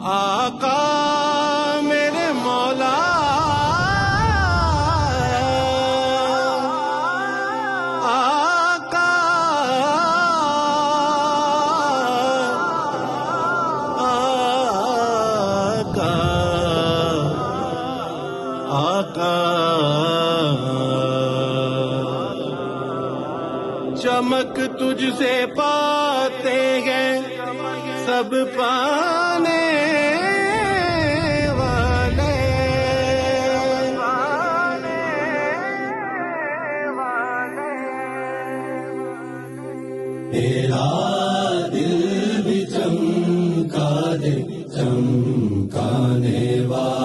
آقا میرے مولا آقا آقا آقا چمک تجھ سے پاتے ہیں سب پانے والے تیرا دل بھی چمکا دے چمکانے والا